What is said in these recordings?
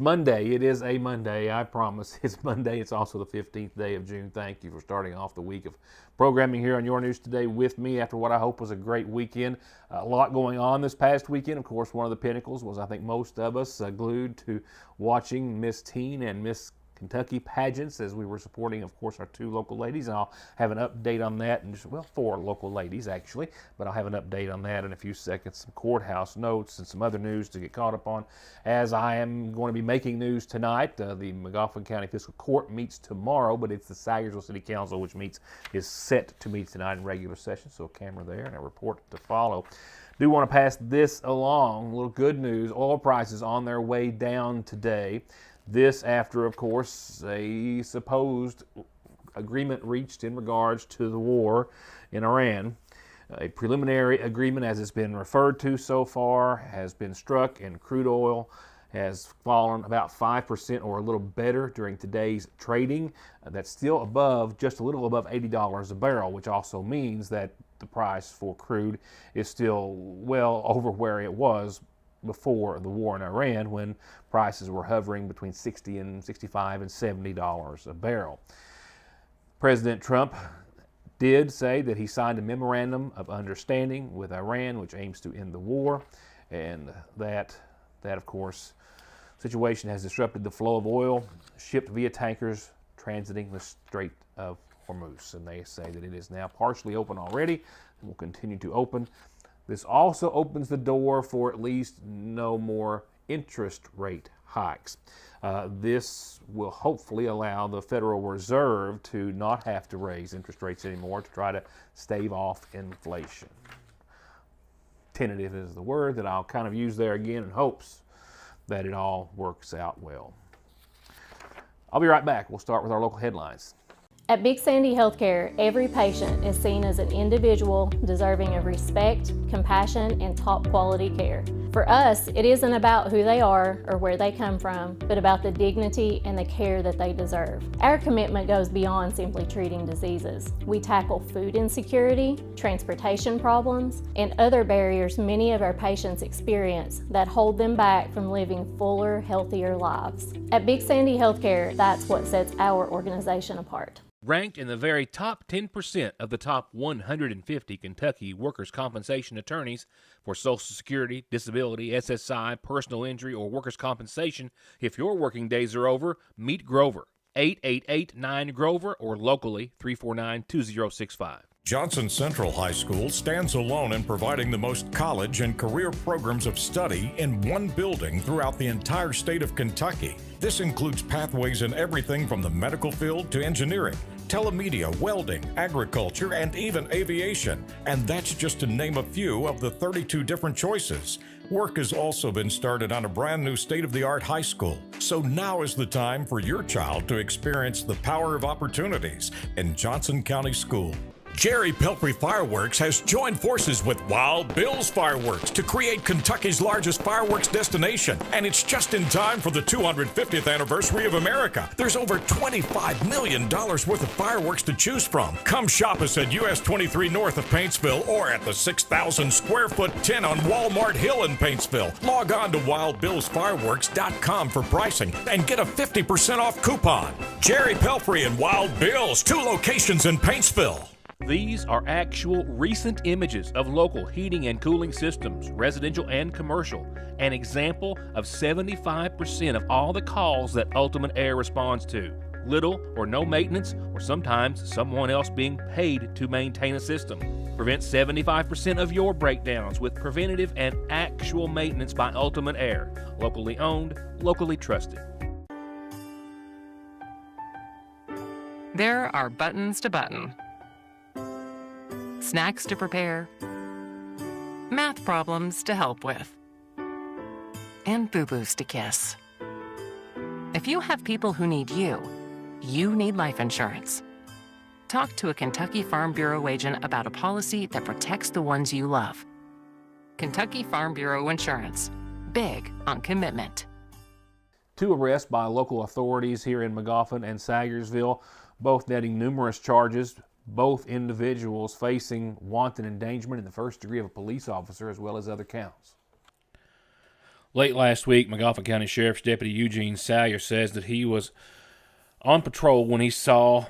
Monday. It is a Monday, I promise. It's Monday. It's also the 15th day of June. Thank you for starting off the week of programming here on Your News Today with me after what I hope was a great weekend. A lot going on this past weekend. Of course, one of the pinnacles was, I think, most of us glued to watching Miss Teen and Miss Kentucky pageants as we were supporting, of course, our two local ladies. And I'll have an update on that, and well, four local ladies actually, but I'll have an update on that in a few seconds. Some courthouse notes and some other news to get caught up on, as I am going to be making news tonight. The Magoffin County Fiscal Court meets tomorrow, but it's the Sayersville City Council which is set to meet tonight in regular session. So a camera there and a report to follow. Do want to pass this along. A little good news: oil prices on their way down today. This after, of course, a supposed agreement reached in regards to the war in Iran. A preliminary agreement, as it's been referred to so far, has been struck, and crude oil has fallen about 5% or a little better during today's trading. That's still above, just a little above $80 a barrel, which also means that the price for crude is still well over where it was before the war in Iran, when prices were hovering between $60 and $65 and $70 a barrel. President Trump did say that he signed a memorandum of understanding with Iran, which aims to end the war, and that of course, situation has disrupted the flow of oil shipped via tankers transiting the Strait of Hormuz, and they say that it is now partially open already and will continue to open. This also opens the door for at least no more interest rate hikes. This will hopefully allow the Federal Reserve to not have to raise interest rates anymore to try to stave off inflation. Tentative is the word that I'll kind of use there again in hopes that it all works out well. I'll be right back. We'll start with our local headlines. At Big Sandy Healthcare, every patient is seen as an individual deserving of respect, compassion, and top quality care. For us, it isn't about who they are or where they come from, but about the dignity and the care that they deserve. Our commitment goes beyond simply treating diseases. We tackle food insecurity, transportation problems, and other barriers many of our patients experience that hold them back from living fuller, healthier lives. At Big Sandy Healthcare, that's what sets our organization apart. Ranked in the very top 10% of the top 150 Kentucky workers' compensation attorneys for Social Security, disability, SSI, personal injury, or workers' compensation. If your working days are over, meet Grover. 888-9-GROVER or locally 349-2065. Johnson Central High School stands alone in providing the most college and career programs of study in one building throughout the entire state of Kentucky. This includes pathways in everything from the medical field to engineering, telemedia, welding, agriculture, and even aviation. And that's just to name a few of the 32 different choices. Work has also been started on a brand new state-of-the-art high school. So now is the time for your child to experience the power of opportunities in Johnson County School. Jerry Pelfrey Fireworks has joined forces with Wild Bill's Fireworks to create Kentucky's largest fireworks destination, and it's just in time for the 250th anniversary of America. There's over $25 million worth of fireworks to choose from. Come shop us at US 23 north of Paintsville or at the 6,000 square foot 10 on Walmart Hill in Paintsville. Log on to wildbillsfireworks.com for pricing and get a 50% off coupon. Jerry Pelfrey and Wild Bill's, 2 locations in Paintsville. These are actual recent images of local heating and cooling systems, residential and commercial, an example of 75% of all the calls that Ultimate Air responds to. Little or no maintenance, or sometimes someone else being paid to maintain a system. Prevent 75% of your breakdowns with preventative and actual maintenance by Ultimate Air. Locally owned, locally trusted. There are buttons to button, snacks to prepare, math problems to help with, and boo-boos to kiss. If you have people who need you, you need life insurance. Talk to a Kentucky Farm Bureau agent about a policy that protects the ones you love. Kentucky Farm Bureau Insurance. Big on commitment. 2 arrests by local authorities here in Magoffin and Sayersville, both netting numerous charges. Both individuals facing wanton endangerment in the first degree of a police officer, as well as other counts. Late last week, McGoffin County Sheriff's Deputy Eugene Salyer says that he was on patrol when he saw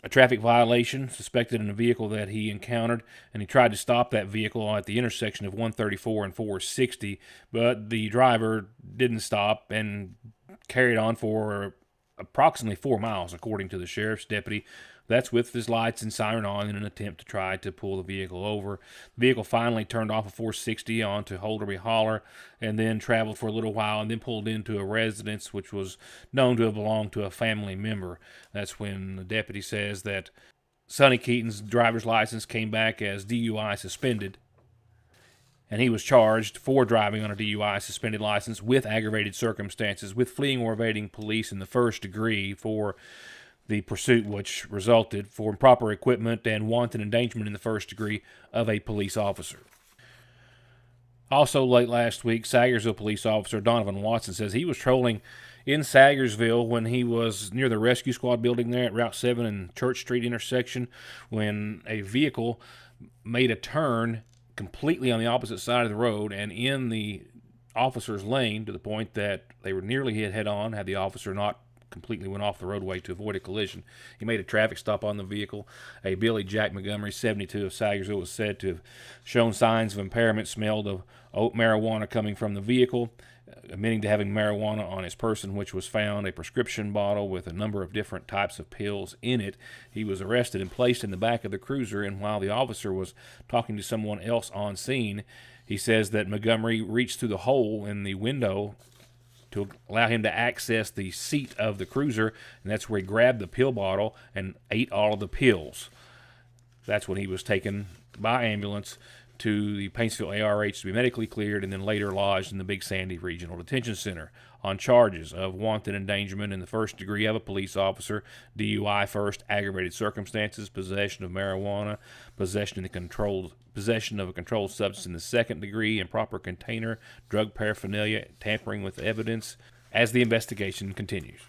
a traffic violation suspected in a vehicle that he encountered, and he tried to stop that vehicle at the intersection of 134 and 460, but the driver didn't stop and carried on for approximately 4 miles, according to the sheriff's deputy. That's with his lights and siren on in an attempt to try to pull the vehicle over. The vehicle finally turned off of 460 onto Holderby Holler and then traveled for a little while and then pulled into a residence which was known to have belonged to a family member. That's when the deputy says that Sonny Keaton's driver's license came back as DUI suspended, and he was charged for driving on a DUI suspended license with aggravated circumstances, with fleeing or evading police in the first degree for the pursuit which resulted for improper equipment and wanton endangerment in the first degree of a police officer. Also late last week, Sagersville police officer Donovan Watson says he was trolling in Sagersville when he was near the rescue squad building there at Route 7 and Church Street intersection when a vehicle made a turn completely on the opposite side of the road and in the officer's lane to the point that they were nearly hit head-on had the officer not completely went off the roadway to avoid a collision. He made a traffic stop on the vehicle. A Billy Jack Montgomery, 72, of Sagersville, was said to have shown signs of impairment, smelled of marijuana coming from the vehicle, admitting to having marijuana on his person, which was found a prescription bottle with a number of different types of pills in it. He was arrested and placed in the back of the cruiser, and while the officer was talking to someone else on scene, he says that Montgomery reached through the hole in the window to allow him to access the seat of the cruiser, and that's where he grabbed the pill bottle and ate all of the pills. That's when he was taken by ambulance to the Paintsville ARH to be medically cleared and then later lodged in the Big Sandy Regional Detention Center on charges of wanton endangerment in the first degree of a police officer, DUI first, aggravated circumstances, possession of marijuana, possession of a controlled substance in the second degree, improper container, drug paraphernalia, tampering with evidence, as the investigation continues.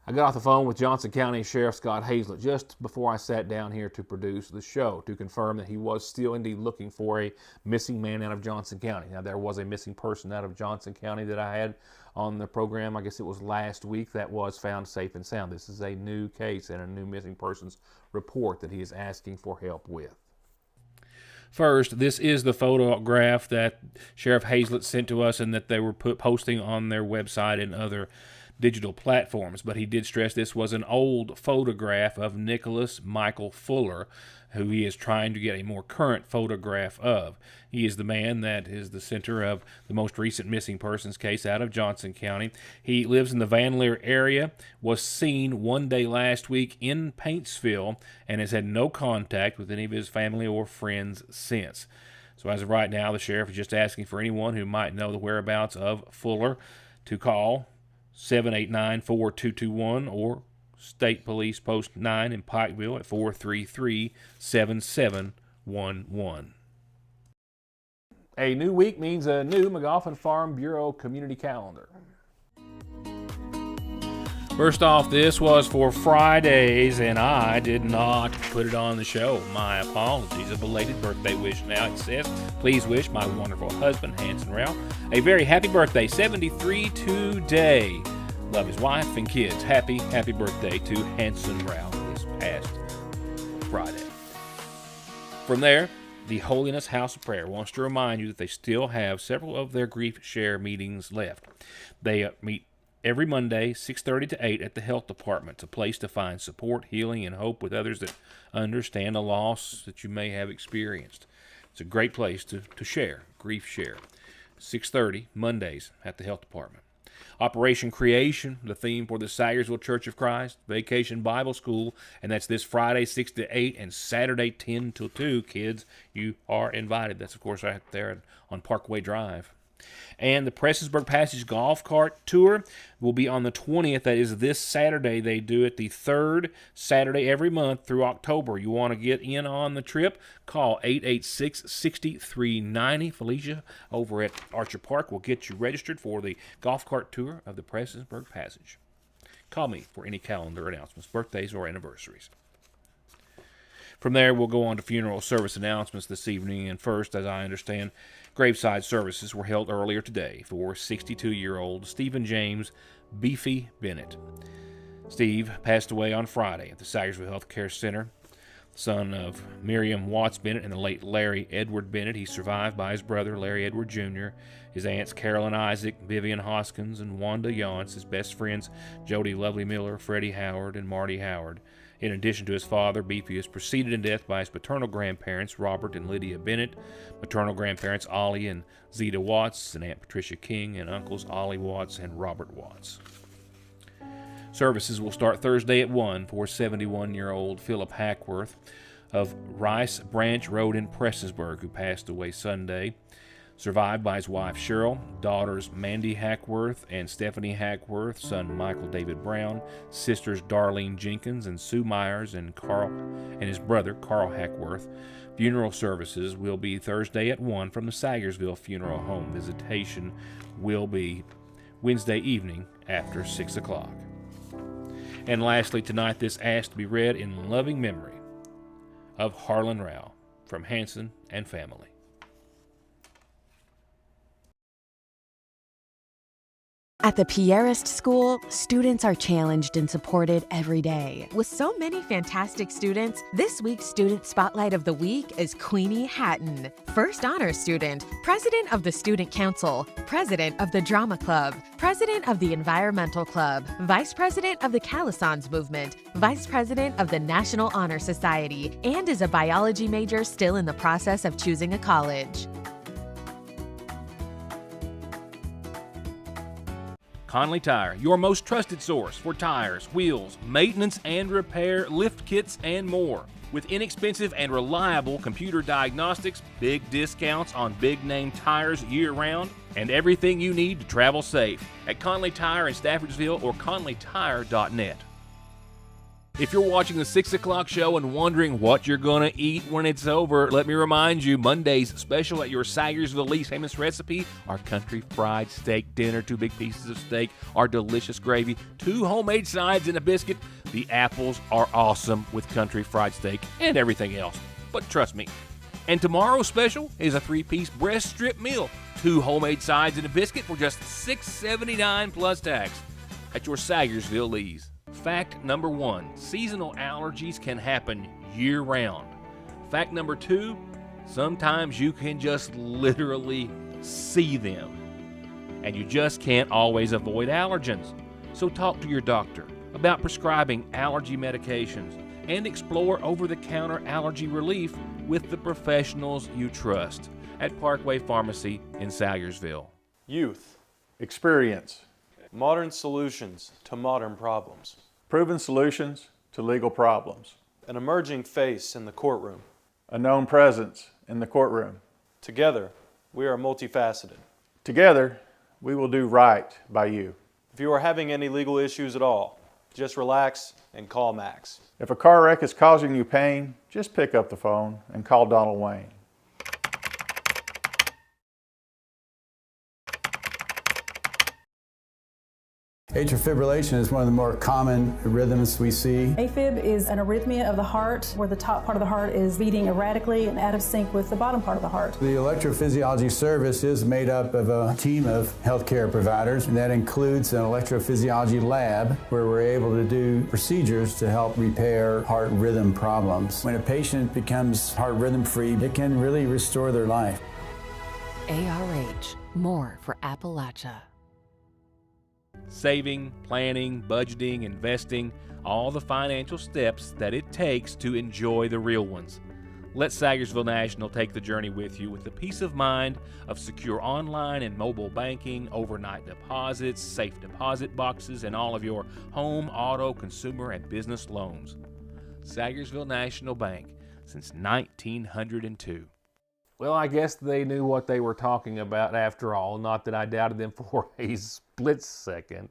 I got off the phone with Johnson County Sheriff Scott Hazlett just before I sat down here to produce the show to confirm that he was still indeed looking for a missing man out of Johnson County. Now, there was a missing person out of Johnson County that I had on the program, I guess it was last week, that was found safe and sound. This is a new case and a new missing persons report that he is asking for help with. First, this is the photograph that Sheriff Hazlett sent to us and that they were posting on their website and other digital platforms, but he did stress this was an old photograph of Nicholas Michael Fuller, who he is trying to get a more current photograph of. He is the man that is the center of the most recent missing persons case out of Johnson County. He lives in the Van Leer area, was seen one day last week in Paintsville, and has had no contact with any of his family or friends since. So as of right now, the sheriff is just asking for anyone who might know the whereabouts of Fuller to call 789-4221 or State Police Post 9 in Pikeville at 433-7711. A new week means a new McGoffin Farm Bureau community calendar. First off, this was for Fridays, and I did not put it on the show. My apologies. A belated birthday wish now. It says, please wish my wonderful husband, Hanson Ralph, a very happy birthday, 73 today. Love his wife and kids. Happy birthday to Hanson Ralph this past Friday. From there, the Holiness House of Prayer wants to remind you that they still have several of their grief share meetings left. They meet every Monday, 6:30 to 8 at the Health Department. It's a place to find support, healing, and hope with others that understand a loss that you may have experienced. It's a great place to share, grief share. 6:30, Mondays at the Health Department. Operation Creation, the theme for the Sagersville Church of Christ, Vacation Bible School, and that's this Friday 6 to 8 and Saturday 10 till 2. Kids, you are invited. That's, of course, right there on Parkway Drive. And the Prestonsburg Passage Golf Cart Tour will be on the 20th. That is this Saturday. They do it the third Saturday every month through October. You want to get in on the trip? Call 886-6390. Felicia over at Archer Park will get you registered for the golf cart tour of the Prestonsburg Passage. Call me for any calendar announcements, birthdays, or anniversaries. From there, we'll go on to funeral service announcements this evening. And first, as I understand, graveside services were held earlier today for 62-year-old Stephen James Beefy Bennett. Steve passed away on Friday at the Sagersville Health Care Center. Son of Miriam Watts Bennett and the late Larry Edward Bennett, he's survived by his brother, Larry Edward Jr., his aunts Carolyn Isaac, Vivian Hoskins, and Wanda Yance, his best friends Jody Lovely Miller, Freddie Howard, and Marty Howard. In addition to his father, Beefy is preceded in death by his paternal grandparents, Robert and Lydia Bennett, maternal grandparents Ollie and Zeta Watts, and Aunt Patricia King, and uncles Ollie Watts and Robert Watts. Services will start Thursday at 1 for 71-year-old Philip Hackworth of Rice Branch Road in Prestonsburg, who passed away Sunday. Survived by his wife Cheryl, daughters Mandy Hackworth and Stephanie Hackworth, son Michael David Brown, sisters Darlene Jenkins and Sue Myers, and his brother Carl Hackworth. Funeral services will be Thursday at 1 from the Sagersville Funeral Home. Visitation will be Wednesday evening after 6 o'clock. And lastly, tonight, this asked to be read in loving memory of Harlan Rao from Hanson and family. At the Pierrest School, students are challenged and supported every day. With so many fantastic students, this week's Student Spotlight of the Week is Queenie Hatton, First Honor Student, President of the Student Council, President of the Drama Club, President of the Environmental Club, Vice President of the Calisons Movement, Vice President of the National Honor Society, and is a biology major still in the process of choosing a college. Conley Tire, your most trusted source for tires, wheels, maintenance and repair, lift kits, and more. With inexpensive and reliable computer diagnostics, big discounts on big-name tires year-round, and everything you need to travel safe at Conley Tire in Staffordsville or conleytire.net. If you're watching the 6 o'clock show and wondering what you're going to eat when it's over, let me remind you, Monday's special at your Sagersville Lee's famous recipe, our country fried steak dinner, 2 big pieces of steak, our delicious gravy, 2 homemade sides and a biscuit. The apples are awesome with country fried steak and everything else, but trust me. And tomorrow's special is a 3-piece breast strip meal, 2 homemade sides and a biscuit for just $6.79 plus tax at your Sagersville Lee's. Fact number 1, seasonal allergies can happen year-round. Fact number 2, sometimes you can just literally see them. And you just can't always avoid allergens. So talk to your doctor about prescribing allergy medications and explore over-the-counter allergy relief with the professionals you trust at Parkway Pharmacy in Sagersville. Youth. Experience. Modern solutions to modern problems. Proven solutions to legal problems. An emerging face in the courtroom. A known presence in the courtroom. Together, we are multifaceted. Together, we will do right by you. If you are having any legal issues at all, just relax and call Max. If a car wreck is causing you pain, just pick up the phone and call Donald Wayne. Atrial fibrillation is one of the more common rhythms we see. AFib is an arrhythmia of the heart where the top part of the heart is beating erratically and out of sync with the bottom part of the heart. The electrophysiology service is made up of a team of healthcare providers, and that includes an electrophysiology lab where we're able to do procedures to help repair heart rhythm problems. When a patient becomes heart rhythm free, it can really restore their life. ARH, more for Appalachia. Saving, planning, budgeting, investing, all the financial steps that it takes to enjoy the real ones. Let Sagersville National take the journey with you with the peace of mind of secure online and mobile banking, overnight deposits, safe deposit boxes, and all of your home, auto, consumer, and business loans. Sagersville National Bank since 1902. Well, I guess they knew what they were talking about after all, not that I doubted them for a split second.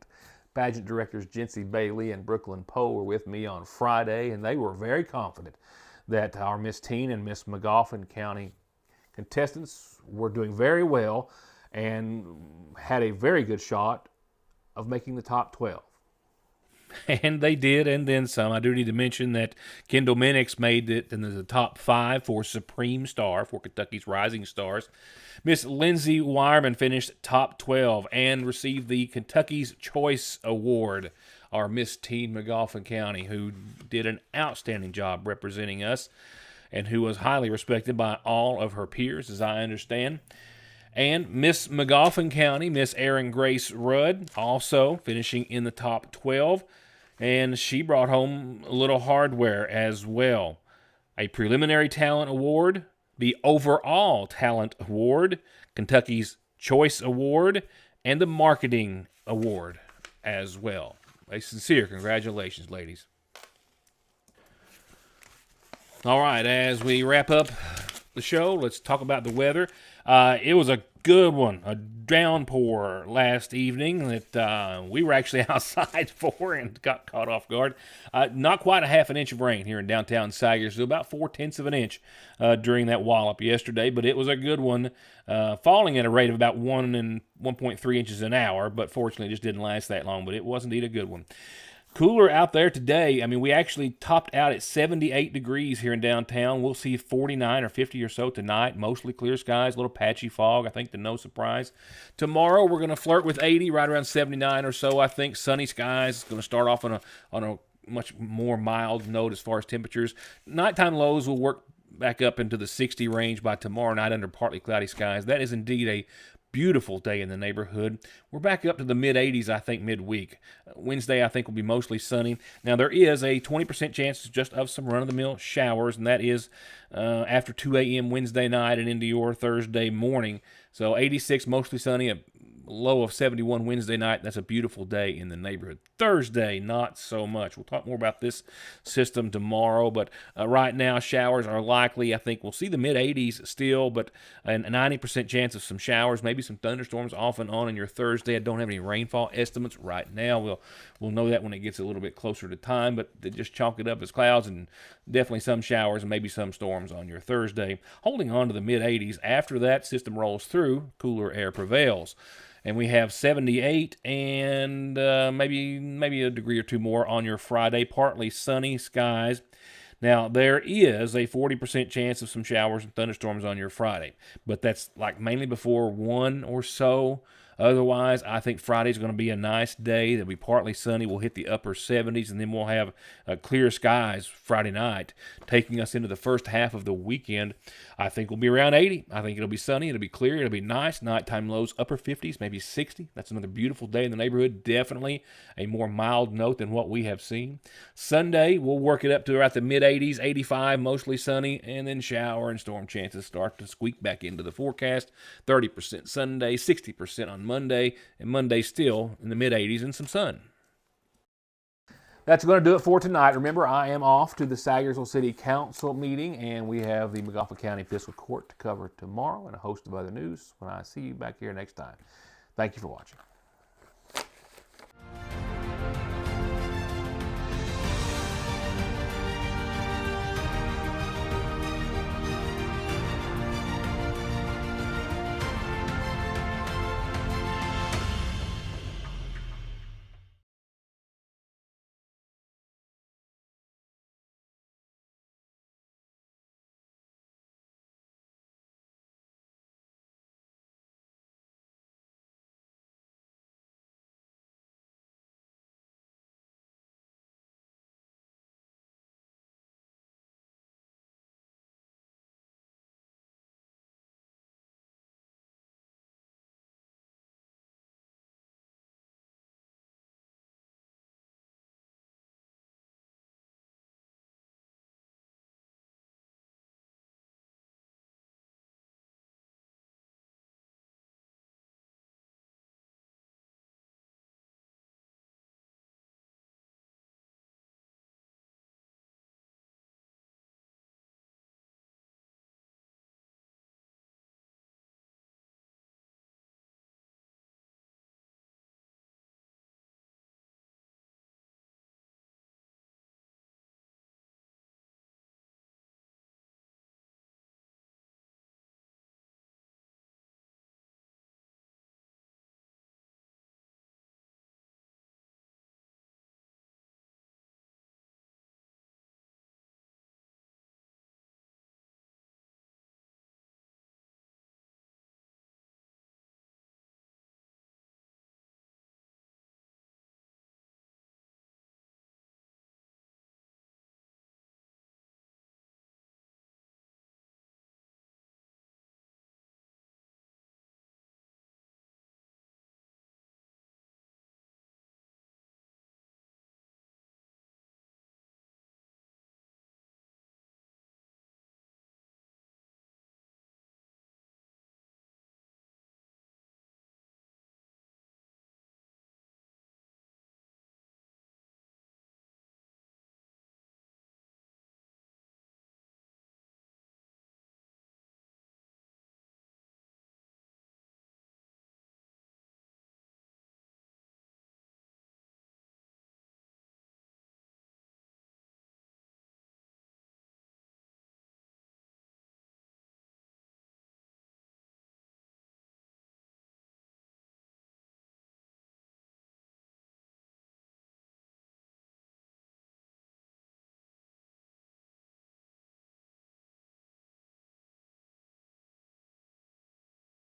Pageant directors Jency Bailey and Brooklyn Poe were with me on Friday, and they were very confident that our Miss Teen and Miss McGoffin County contestants were doing very well and had a very good shot of making the top 12. And they did, and then some. I do need to mention that Kendall Minix made it into the top 5 for Supreme Star for Kentucky's Rising Stars. Miss Lindsay Wireman finished top 12 and received the Kentucky's Choice Award. Our Miss Teen McGoffin County, who did an outstanding job representing us and who was highly respected by all of her peers, as I understand. And Miss McGoffin County, Miss Erin Grace Rudd, also finishing in the top 12. And she brought home a little hardware as well. A Preliminary Talent Award, the Overall Talent Award, Kentucky's Choice Award, and the Marketing Award as well. A sincere congratulations, ladies. All right, as we wrap up the show, let's talk about the weather. It was a good one, a downpour last evening that we were actually outside for and got caught off guard. Not quite a half an inch of rain here in downtown Sagersville, about 0.4 of an inch during that wallop yesterday, but it was a good one, falling at a rate of about 1.3 inches an hour, but fortunately it just didn't last that long, but it was indeed a good one. Cooler out there today. I mean, we actually topped out at 78 degrees here in downtown. We'll see 49 or 50 or so tonight. Mostly clear skies, a little patchy fog, I think, to no surprise. Tomorrow, we're going to flirt with 80, right around 79 or so, I think. Sunny skies. It's going to start off on a much more mild note as far as temperatures. Nighttime lows will work back up into the 60 range by tomorrow night under partly cloudy skies. That is indeed a beautiful day in the neighborhood. We're back up to the mid-80s, I think, midweek. Wednesday, I think, will be mostly sunny. Now, there is a 20% chance just of some run-of-the-mill showers, and that is after 2 a.m. Wednesday night and into your Thursday morning. So 86, mostly sunny, a low of 71 Wednesday night. That's a beautiful day in the neighborhood. Thursday, not so much. We'll talk more about this system tomorrow, but right now, showers are likely. I think we'll see the mid-80s still, but a 90% chance of some showers, maybe some thunderstorms off and on in your Thursday. I don't have any rainfall estimates right now. We'll know that when it gets a little bit closer to time, but they just chalk it up as clouds and definitely some showers and maybe some storms on your Thursday. Holding on to the mid-80s. After that system rolls through, cooler air prevails. And we have 78 and maybe a degree or two more on your Friday. Partly sunny skies. Now, there is a 40% chance of some showers and thunderstorms on your Friday. But that's like mainly before 1 or so. Otherwise, I think Friday's going to be a nice day. It'll be partly sunny. We'll hit the upper 70s, and then we'll have clear skies Friday night, taking us into the first half of the weekend. I think we'll be around 80. I think it'll be sunny. It'll be clear. It'll be nice. Nighttime lows, upper 50s, maybe 60. That's another beautiful day in the neighborhood. Definitely a more mild note than what we have seen. Sunday, we'll work it up to about the mid-80s, 85, mostly sunny, and then shower and storm chances start to squeak back into the forecast. 30% Sunday, 60% on Monday, and Monday still in the mid-80s and some sun. That's going to do it for tonight. Remember, I am off to the Sagersville City Council meeting, and we have the McGoffin County Fiscal Court to cover tomorrow and a host of other news when I see you back here next time. Thank you for watching.